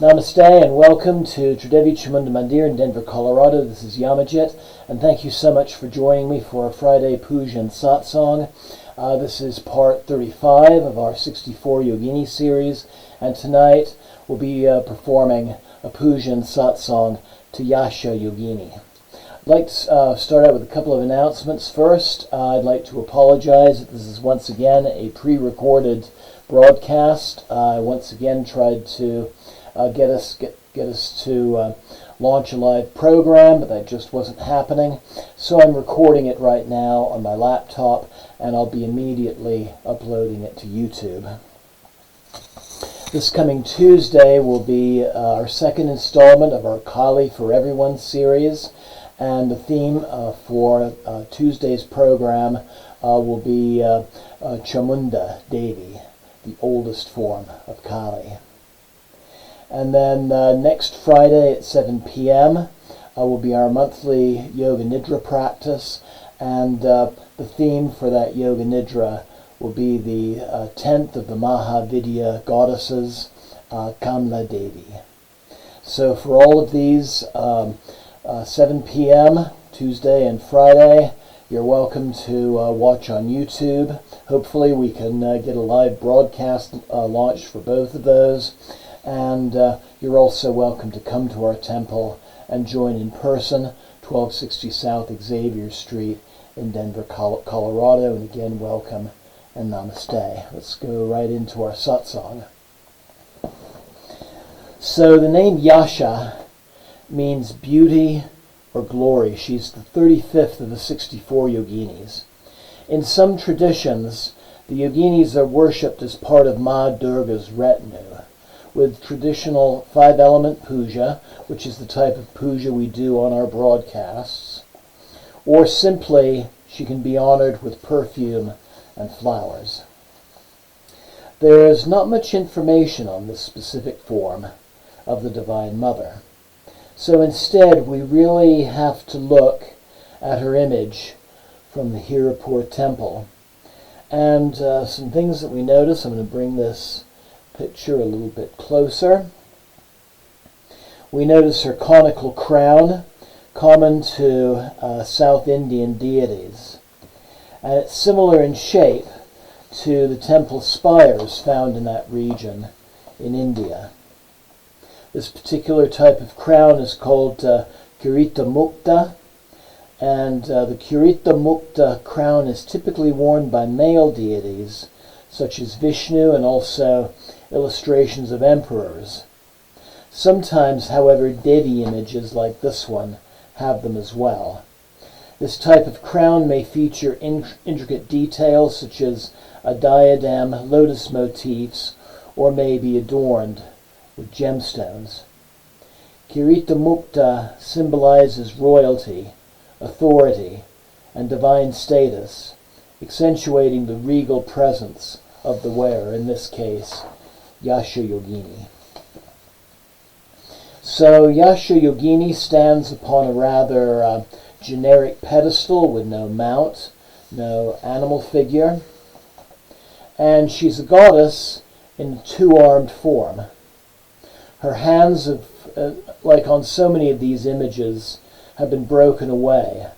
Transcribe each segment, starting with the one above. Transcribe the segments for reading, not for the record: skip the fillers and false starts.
Namaste and welcome to Tridevi Chamunda Mandir in Denver, Colorado. This is Yamajit, and thank you so much for joining me for our Friday Puja and Satsang. This is part 35 of our 64 Yogini series, and tonight we'll be performing a Puja and Satsang to Yasha Yogini. I'd like to start out with a couple of announcements. First, I'd like to apologize that this is once again a pre-recorded broadcast. I once again tried to get us to launch a live program, but that just wasn't happening. So I'm recording it right now on my laptop, and I'll be immediately uploading it to YouTube. This coming Tuesday will be our second installment of our Kali for Everyone series, and the theme for Tuesday's program will be Chamunda Devi, the oldest form of Kali. And then next Friday at 7 p.m. Will be our monthly Yoga Nidra practice, and the theme for that Yoga Nidra will be the 10th of the Mahavidya goddesses, Kamla Devi. So for all of these, 7 p.m. Tuesday and Friday, you're welcome to watch on YouTube. Hopefully we can get a live broadcast launched for both of those. And you're also welcome to come to our temple and join in person, 1260 South Xavier Street in Denver, Colorado. And again, welcome and namaste. Let's go right into our satsang. So the name Yasha means beauty or glory. She's the 35th of the 64 Yoginis. In some traditions, the Yoginis are worshipped as part of Ma Durga's retinue, with traditional 5-element puja, which is the type of puja we do on our broadcasts, or simply she can be honored with perfume and flowers. There is not much information on this specific form of the Divine Mother, so instead we really have to look at her image from the Hirapur temple. And some things that we notice, I'm going to bring this picture a little bit closer. We notice her conical crown, common to South Indian deities. And it's similar in shape to the temple spires found in that region in India. This particular type of crown is called Kirita Mukta, and the Kirita Mukta crown is typically worn by male deities such as Vishnu, and also illustrations of emperors. Sometimes, however, Devi images like this one have them as well. This type of crown may feature intricate details such as a diadem, lotus motifs, or may be adorned with gemstones. Kirita Mukta symbolizes royalty, authority, and divine status, accentuating the regal presence of the wearer, in this case, Yasha Yogini. So Yasha Yogini stands upon a rather generic pedestal with no mount, no animal figure, and she's a goddess in a two-armed form. Her hands, like on so many of these images, have been broken away,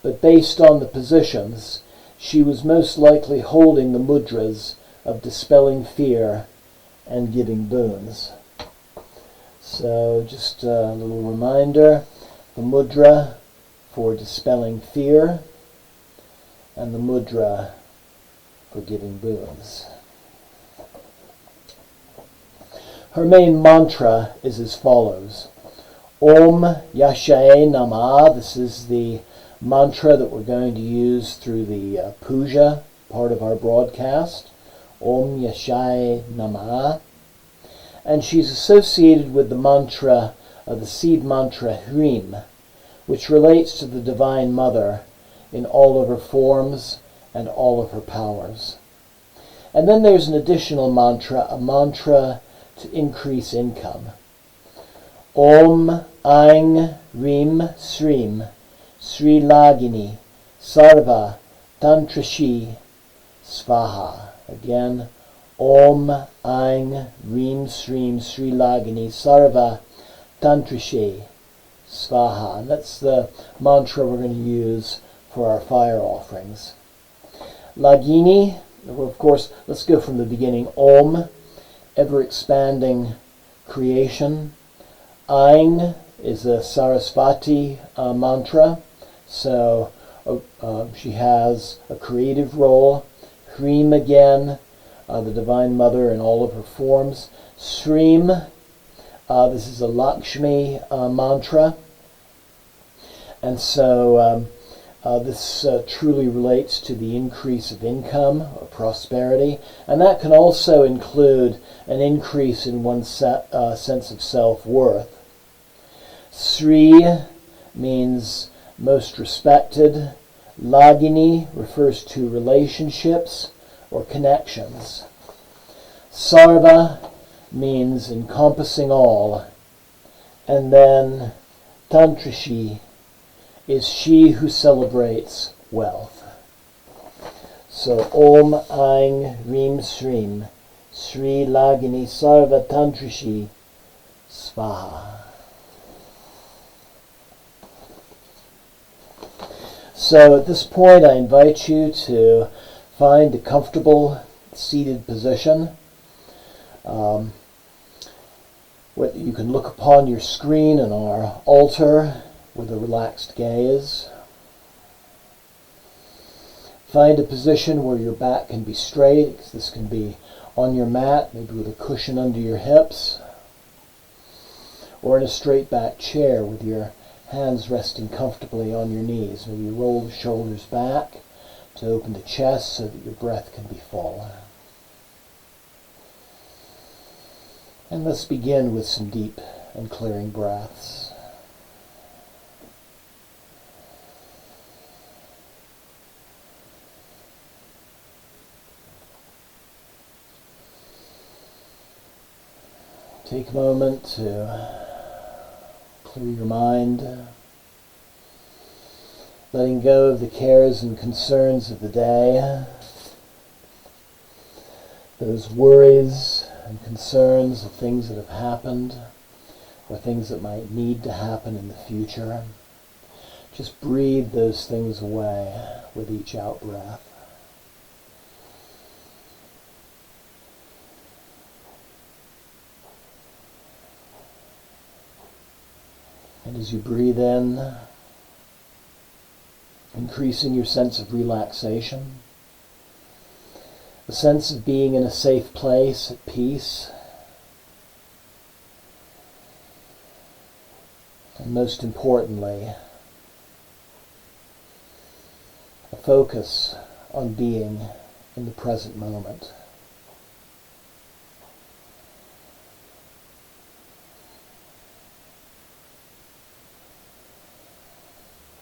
but based on the positions, she was most likely holding the mudras of dispelling fear and giving boons. So just a little reminder, the mudra for dispelling fear and the mudra for giving boons. Her main mantra is as follows. Om Yashaye Namah. This is the mantra that we're going to use through the Puja part of our broadcast. Om Yashaye Namah. And she's associated with the mantra, the seed mantra Hrim, which relates to the Divine Mother in all of her forms and all of her powers. And then there's an additional mantra, a mantra to increase income. Om Aing Rim Srim Sri Lagini Sarva Tantrashi Svaha. Again, Om Aing Reem Sreem Sri Lagini Sarva Tantrishe Svaha. And that's the mantra we're going to use for our fire offerings. Lagini, well, of course, let's go from the beginning. Om, ever-expanding creation. Aing is a Sarasvati mantra, so she has a creative role. Hreem again, the Divine Mother in all of her forms. Sreem, this is a Lakshmi mantra, and so this truly relates to the increase of income or prosperity, and that can also include an increase in one's sense of self-worth. Sri means most respected. Lagini refers to relationships or connections. Sarva means encompassing all. And then Tantrishi is she who celebrates wealth. So Om Aing Reem Sreem Sri Lagini Sarva Tantrishi Svaha. So at this point I invite you to find a comfortable seated position. You can look upon your screen and our altar with a relaxed gaze. Find a position where your back can be straight, because this can be on your mat, maybe with a cushion under your hips, or in a straight back chair with your hands resting comfortably on your knees. Maybe roll the shoulders back to open the chest so that your breath can be full. And let's begin with some deep and clearing breaths. Take a moment to clear your mind, letting go of the cares and concerns of the day, those worries and concerns of things that have happened or things that might need to happen in the future. Just breathe those things away with each out-breath. And as you breathe in, increasing your sense of relaxation, a sense of being in a safe place, at peace, and most importantly, a focus on being in the present moment.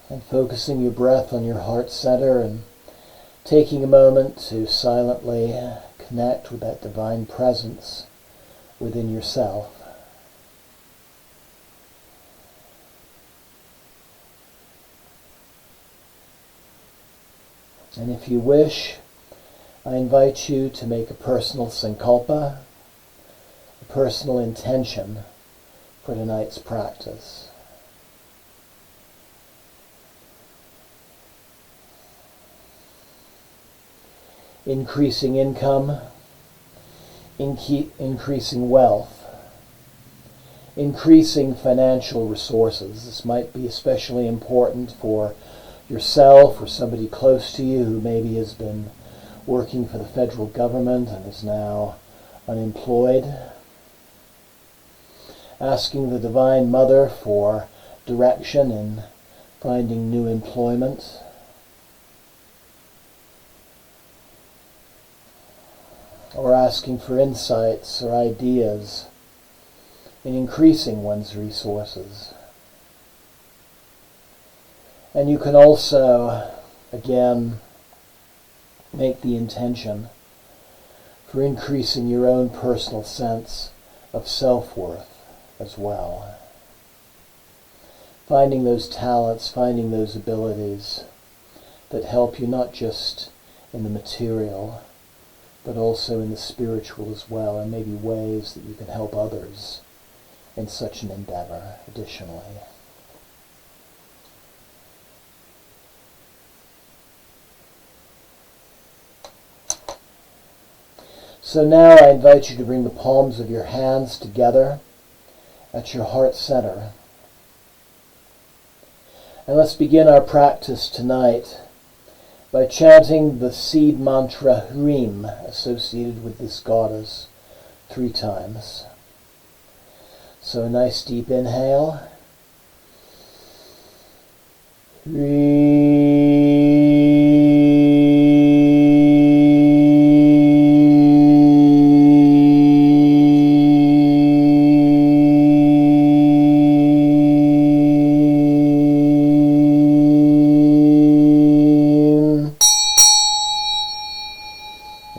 And focusing your breath on your heart center and taking a moment to silently connect with that divine presence within yourself. And if you wish, I invite you to make a personal sankalpa, a personal intention for tonight's practice. Increasing income, increasing wealth, increasing financial resources. This might be especially important for yourself or somebody close to you who maybe has been working for the federal government and is now unemployed. Asking the Divine Mother for direction in finding new employment. Or asking for insights or ideas in increasing one's resources. And you can also, again, make the intention for increasing your own personal sense of self-worth as well. Finding those talents, finding those abilities that help you not just in the material, but also in the spiritual as well, and maybe ways that you can help others in such an endeavor additionally. So now I invite you to bring the palms of your hands together at your heart center. And let's begin our practice tonight by chanting the seed mantra Hrim associated with this goddess 3 times. So a nice deep inhale.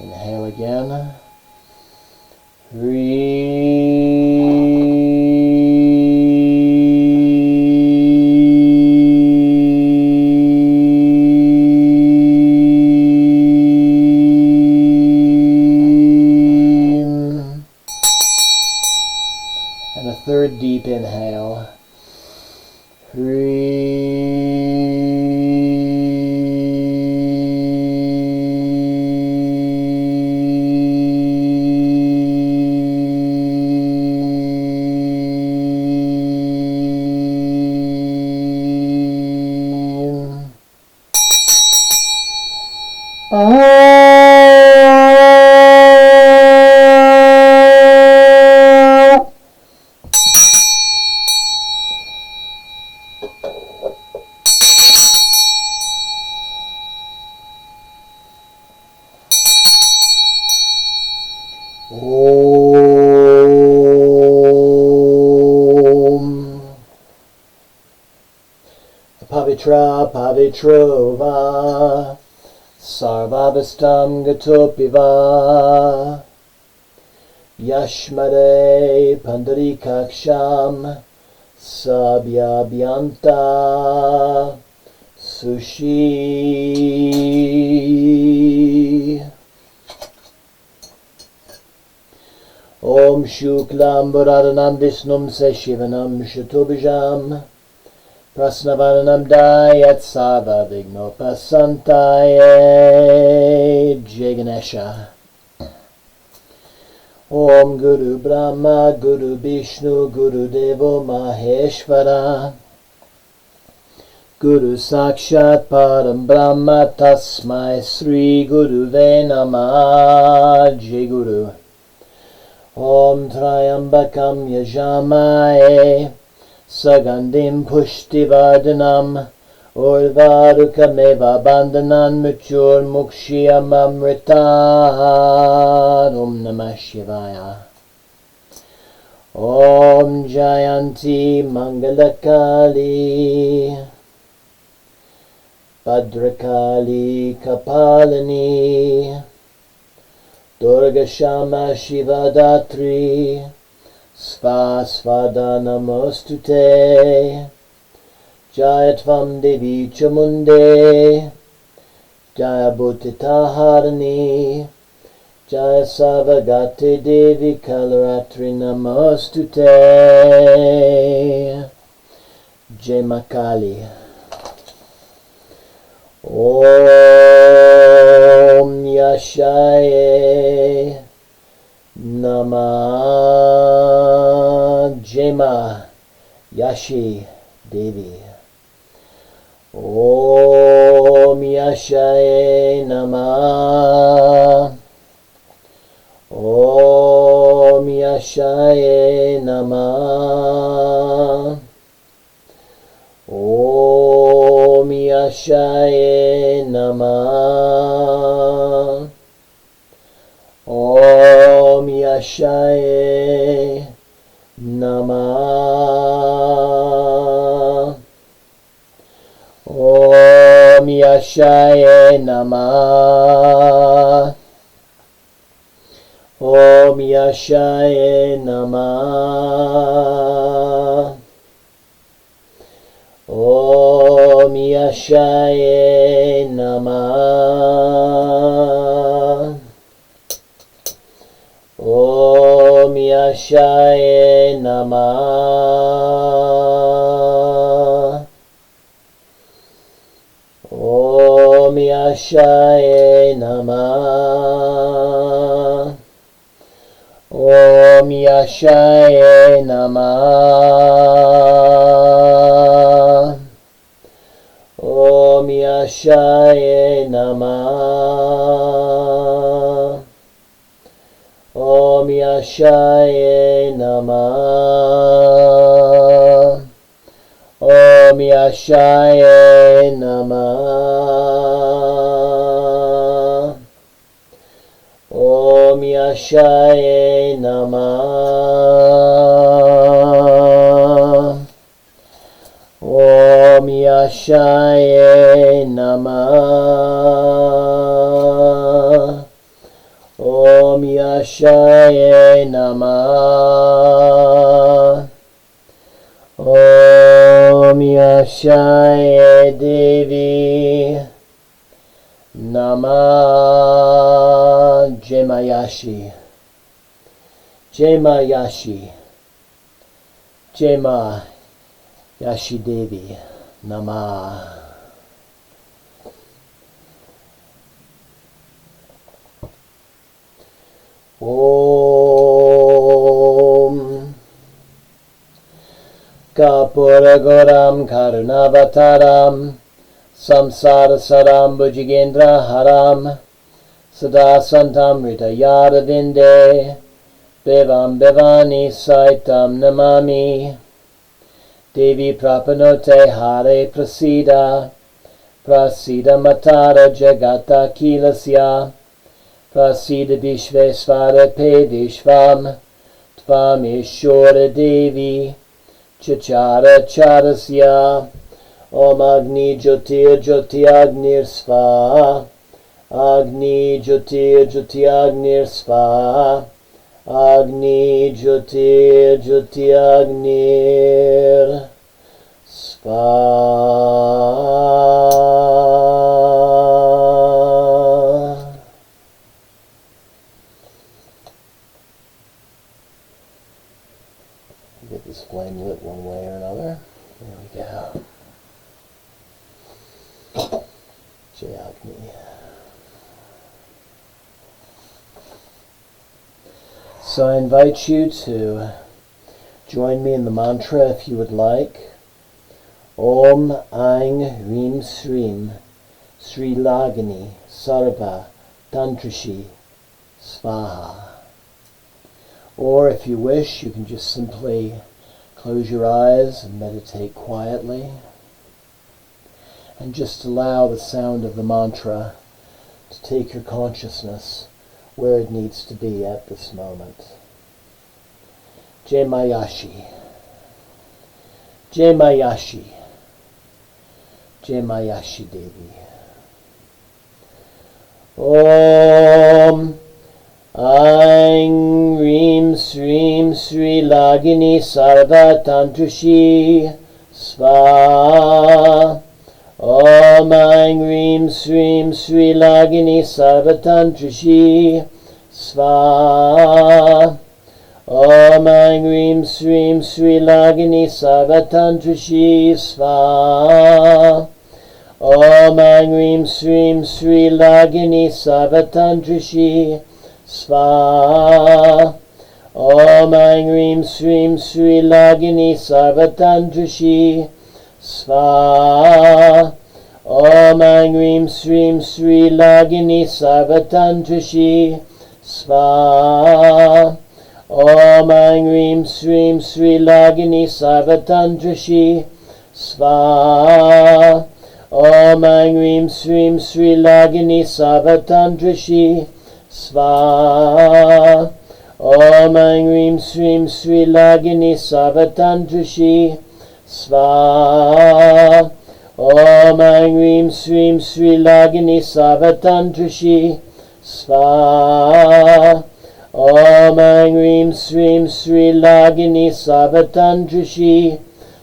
Inhale again. And a third deep inhale. Pavitra Pavitrova Sarvavastam Gatopiva Yashmare Pandarikaksham Sabhyabhyanta Sushi Om Shuklam Bharadhanam Vishnum Seshivanam Shatobhijam Prasnavaranam Dayat Sava Vignopasantaye Jai Ganesha. Om Guru Brahma Guru Vishnu Guru Devo Maheshvara Guru Sakshat Param Brahma Tasmai Sri Guru Ve Namah Jai Guru. Om Trayambakam Yajamaye Sagandim Pushtivardhanam Urvarukam Bandhanan Muchur Mukshiyam Amritan. Om Namah Shivaya. Om Jayanti Mangalakali Bhadrakali Kapalini Durga Shama Shiva Datri Svasvada Namostute Jayatvam Devi Chamunde Jaya Bhutitaharani Jaya Savagate Devi Kalaratri Namostute Jai Makali. Om Yashaye Namah Jema Yashi Devi. Om Yashaye Namah. Om Yashaye Namah. Om Yashaye Namah. Om Yashaye Namah. Om Yashaye Namah. Om Yashaye Namah. Om Yashaye Namah. Yashaye Namah. Om Yashaye Namah. Om Yashaye Namah. Om Yashaye Namah. Om Yashaye Namah. Om Yashaye Namah. Om Yashaye Namah. Om Yashaye Namah. Om Yashaye Namah. Om Yashaye Devi Namah. Jemayashi. Jemayashi. Jemayashi Devi Namah. Om Kapuragoram Karunavataram Samsara Saram Bhujigendra Haram Sada Santam Ritayada Vinde Bevam Bevani Saitam Namami Devi Prapanote Hare Prasida Prasida Matara Jagata Kilasya Prasida Vishvesvara Pedishvam Tvam Ishwara Devi Chachara Charasya Om Agni Jyotir Jyoti Agnir Svaha Agni Jyotir Jyoti Agnir Svaha Agni Jyotir Jyoti Agnir Svaha. Get this flame lit one way or another. There we go. Jai Agni. So I invite you to join me in the mantra if you would like. Om Aing Reem Sreem Sri Lagini Sarva Tantrishi Svaha. Or if you wish, you can just simply close your eyes and meditate quietly. And just allow the sound of the mantra to take your consciousness where it needs to be at this moment. Jemayashi. Jemayashi. Jemayashi Devi. Om Aing Reem Sreem Sri Lagini Sarva Tantrishi Svaha. Om Aing Reem Sreem Sri Lagini Sarva Tantrishi Svaha. Om Aing Reem Sreem Sri Lagini Sarva Tantrishi Svaha. Om Aing Reem Sreem Sri Lagini Sarva Tantrishi Svaha. Om Aing Reem Sreem Sri Lagini Sarva Tantrishi Svaha. Om Aing Reem Sreem Sri Lagini Sarva Tantrishi Svaha. Om Aing Reem Sreem Sri Lagini Sarva Tantrishi Svaha. Om Aing Reem Sreem Sri Lagini Sarva Tantrishi Svaha. Om Aing Reem Sreem Sri Lagini Sarva Tantrishi Svaha. Om Aing Reem Sreem Sri Lagini Sarva Tantrishi Svaha. Om Aing Reem Sreem Sri Lagini Sarva Tantrishi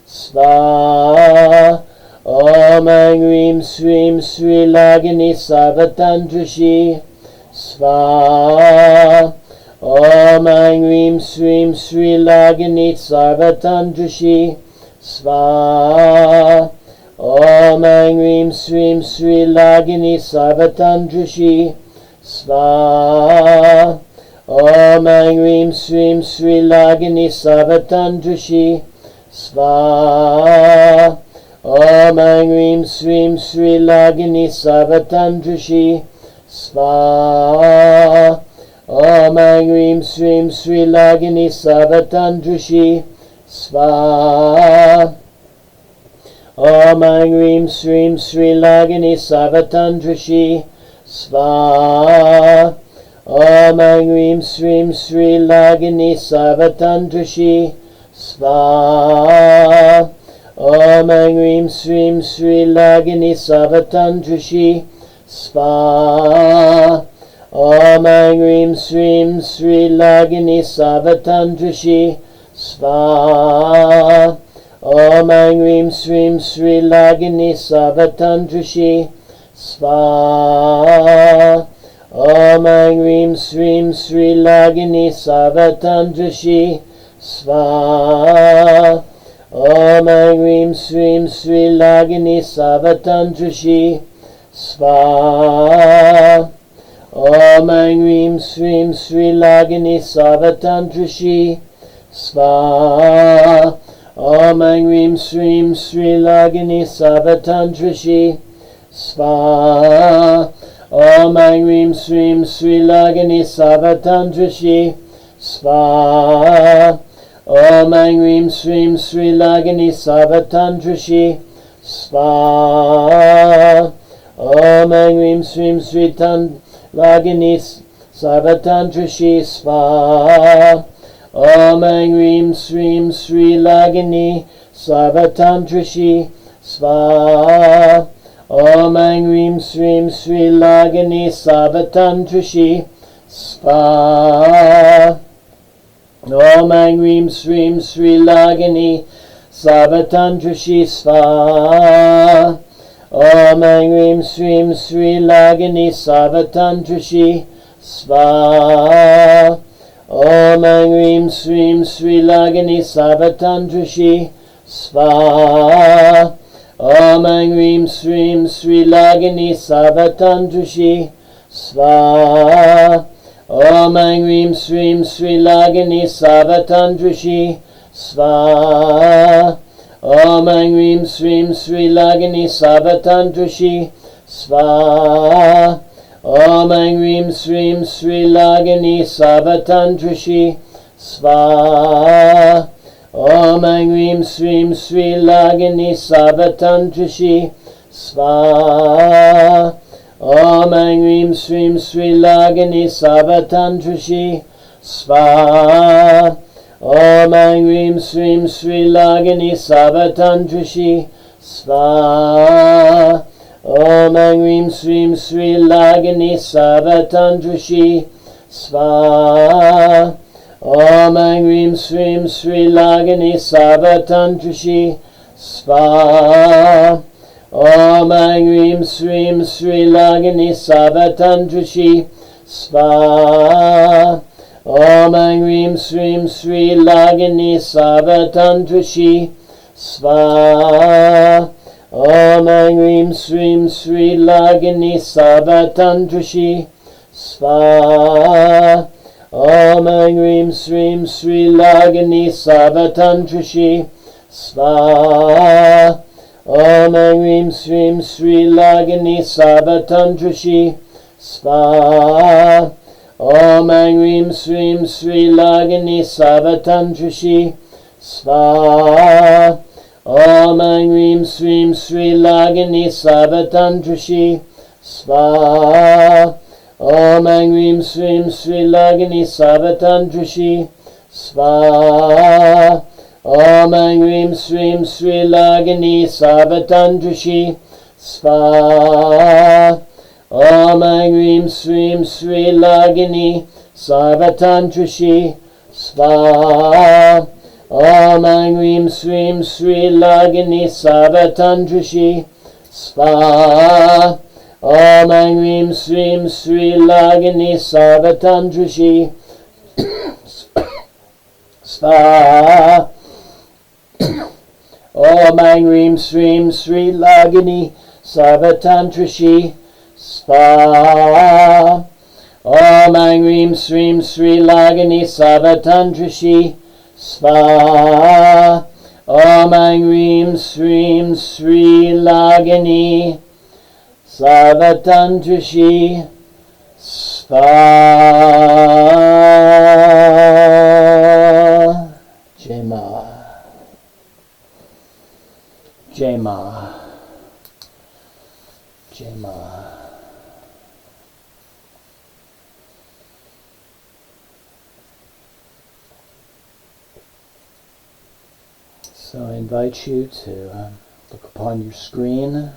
Svaha. Om Aing Reem Sreem Sri Lagini Sarva Tantrishi Svaha. Om Aing Rim Srim Sri Lagini Sarvatandrashi Svaha. Om Aing Rim Srim Sri Lagini Sarvatandrashi Svaha. Om Aing Rim Srim Sri Lagini Sarvatandrashi Svaha. Om Aing Rim Srim Sri Lagini Sarvatandrashi Svaha. Om Aing Rim Srim Sri Lagini Sarvatandrashi Svaha. Om Aing Rim Srim Sri Lagini Sarvatandrashi Svaha. Om Aing Rim Srim Sri Lagini Sarvatandrashi Svaha. Om Aing Rim Srim Sri Lagini Sarvatandrashi Svaha. Om Aing Rim Srim Sri Lagini Sarvatandrashi Svaha. Om Aing Rim Srim Sri Lagini Sarvatandrashi Svaha. Om Aing Rim Srim Sri Lagini Sarvatandrashi Svaha. Om Aing Rim Srim Sri Lagini Sarvatandrashi Svaha. Om Aing Rim Srim Sri Lagini Sarvatandrashi Svaha. Om Aing Rim Srim Sri Lagini Sarvatandrashi Svaha. Om Aing Rim Srim Sri Lagini Sarvatandrashi Svaha. Om Aing Rim Srim Sri Lagini Sarvatandrashi Svaha. Om Aing Rim Srim Sri Lagini Sarvatandrashi Svaha. Om Aing Rim Srim Sri Lagini Sarvatandrashi Svaha. Om Aing Rim Srim Sri Lagini Sarvatandrashi Svaha. Om Aing Rim Srim Sri Lagini Sarvatandrashi Svaha. Om Aing Rim Srim Sri Lagini Sarvatandrashi Svaha. Om Aing Rim Srim Sri Lagini Sarvatandrashi Svaha. Om Aing Rim Srim Sri Lagini Sarvatandrashi Svaha. Om Aing Rim Srim Sri Lagini Sarvatandrashi Svaha. Om Aing Rim Srim Sri Lagini Sarvatandrashi Svaha. Om Aing Rim Srim Sri Lagini Sarvatandrashi Svaha. Om Aing Rim Srim Sri Lagini Sarvatandrashi Svaha. Om Aing Rim Srim Sri Lagini Sarvatandrashi Svaha. Om Aing Rim Srim Sri Lagini Sarvatandrashi Svaha. Om Aing Rim Srim Sri Lagini Sarvatandrashi Svaha. Om Aing Rim Srim Sri Lagini Sarvatandrashi Svaha. Om Aing Rim Srim Sri Lagini Sarvatandrashi Svaha. Om Aing Rim Srim Sri Lagini Sarvatandrashi Svaha. Om Aing Rim Srim Sri Lagini Sarvatandrashi Svaha. Om Aing Rim Srim Sri Lagini Sarvatandrashi Svaha. Om Aing Rim Srim Sri Lagini Sarvatandrashi Svaha. Om Aing Rim Srim Sri Lagini Sarvatandrashi Svaha. Om Aing Rim Srim Sri Lagini Sarvatandrashi Svaha. Om Aing Rim Srim Sri Lagini Sarvatandrashi Svaha. Om Aing Rim Srim Sri Lagini Sarvatandrashi Svaha. Om Aing Rim Srim Sri Lagini Sarvatandrashi Svaha. Om Aing Rim Srim Sri Lagini Sarvatandrashi Svaha. Om Aing Rim Srim Sri Lagini Sarvatandrashi Svaha. Om Angrim Srim Sri Lagini Sarvatantrashi Svaha. Om Angrim Srim Sri Lagini Sarvatantrashi Svaha. Om Angrim Srim Sri Lagini Sarvatantrashi Svaha. Jema. Jema. Jema. So I invite you to look upon your screen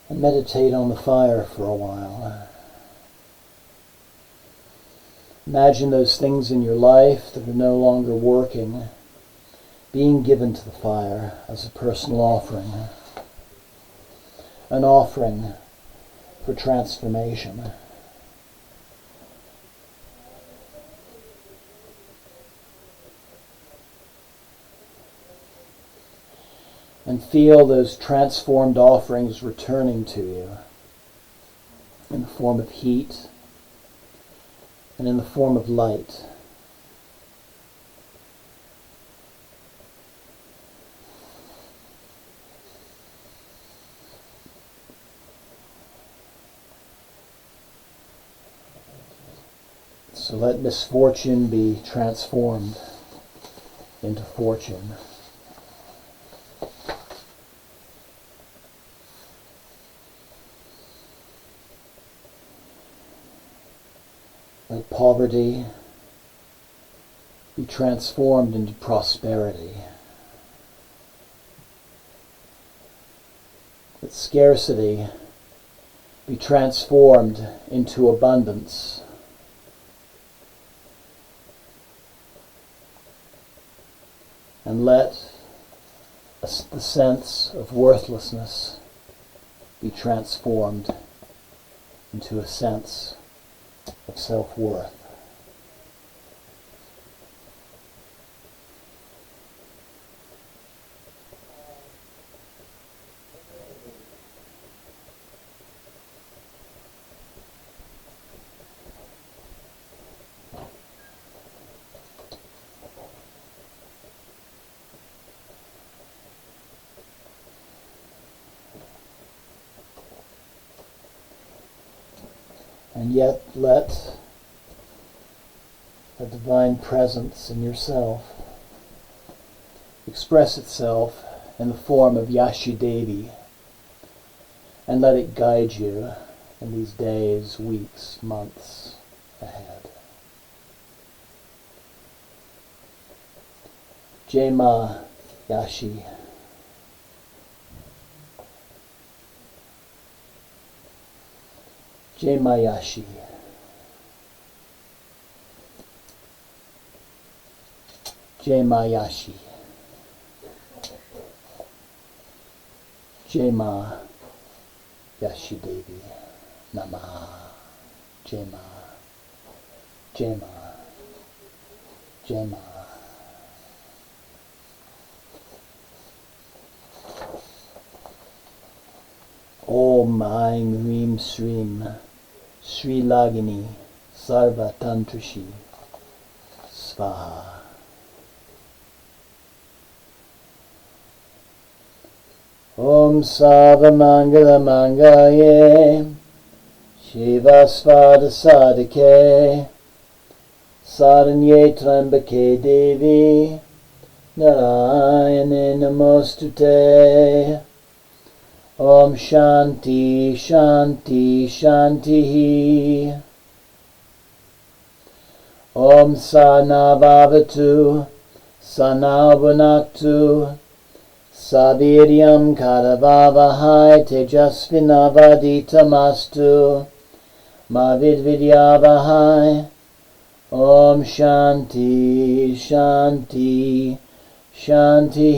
and meditate on the fire for a while. Imagine those things in your life that are no longer working being given to the fire as a personal offering. An offering for transformation. And feel those transformed offerings returning to you in the form of heat and in the form of light. So let misfortune be transformed into fortune. Let poverty be transformed into prosperity. Let scarcity be transformed into abundance. And let the sense of worthlessness be transformed into a sense of self-worth. And yet let the divine presence in yourself express itself in the form of Yasha Devi, and let it guide you in these days, weeks, months ahead. Jai Ma Yashi. Jai Ma Yashi. Jai Ma Yashi. Jai Ma Yashi Devi. Namaha. Jai Ma. Jai Ma. Jai Ma. Om Aing Hrim Srim Sri Lagini Sarva Tantrashi Svaha. Om Sava Mangala Mangaye Shiva Svada Sadike Saranye Trambake Devi Narayane Namostute. Om Shanti Shanti Shanti. Om Sana Bhavatu Sana Bhunaktu Saviryam Karavavahai Tejasvinavaditamastu Ma Vidvidyavahai. Om Shanti Shanti Shanti.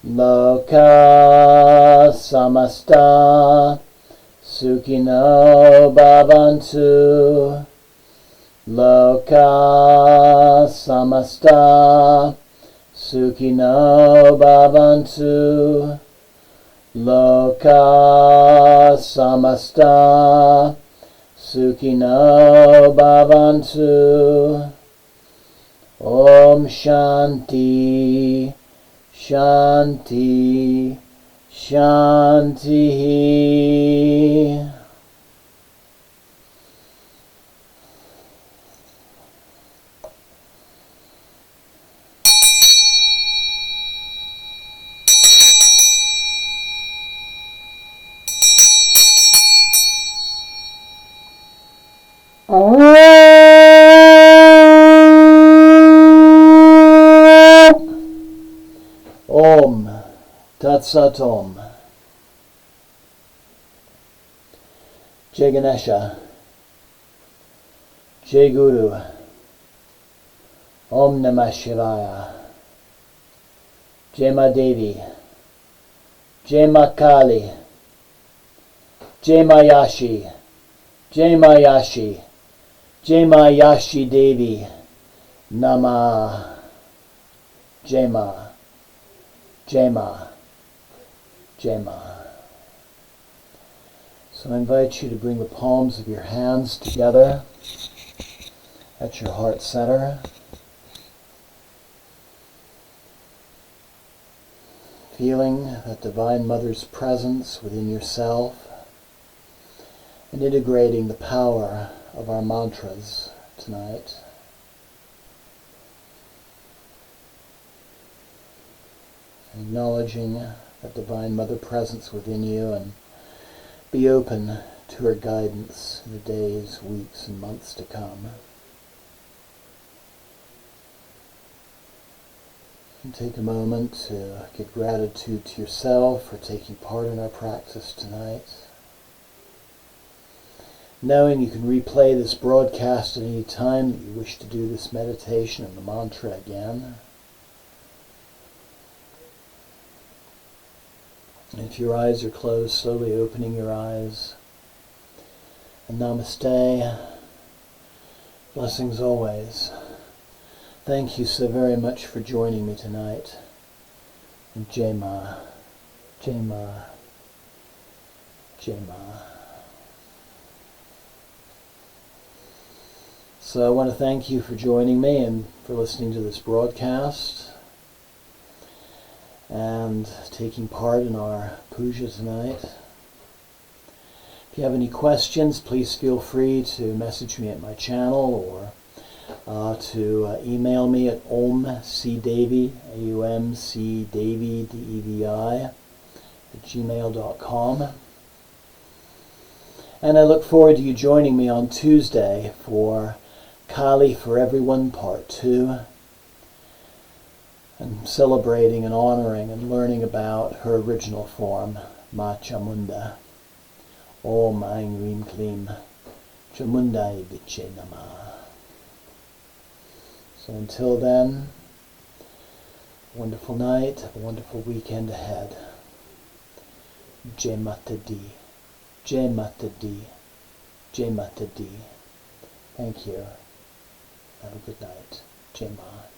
Loka Samasta Sukhino bhavantu loka samasta. Sukhino bhavantu loka samasta. Sukhino bhavantu. Om Shanti, Shanti, Shanti. Om Tat Sat Om. Jai Ganesha, Jai Guru, Om Namah Shivaya, Jai Ma Devi, Jai Ma Kali, Jai Ma Yashi, Jai Ma Yashi, Jai Ma Yashi Devi, Namah, Jai Ma, Jai Ma, Jai Ma. So I invite you to bring the palms of your hands together at your heart center. Feeling that Divine Mother's presence within yourself and integrating the power of our mantras tonight. Acknowledging that Divine Mother presence within you, and be open to her guidance in the days, weeks, and months to come. And take a moment to give gratitude to yourself for taking part in our practice tonight. Knowing you can replay this broadcast at any time that you wish to do this meditation and the mantra again. And if your eyes are closed, slowly opening your eyes. And namaste. Blessings always. Thank you so very much for joining me tonight. And Jai Ma, Jai Ma, Jai Ma. So I want to thank you for joining me and for listening to this broadcast and taking part in our puja tonight. If you have any questions, please feel free to message me at my channel or to email me at omcdevi, AUMCDevi, DEVI, @gmail.com. And I look forward to you joining me on Tuesday for Kali for Everyone Part 2. And celebrating and honoring and learning about her original form, Ma Chamunda. Om Aing Rim Klim Chamundai Viche Namah. So until then, wonderful night, have a wonderful weekend ahead. Jai Mata Di, Jai Mata Di, Jai Mata Di. Thank you. Have a good night. Jai Ma.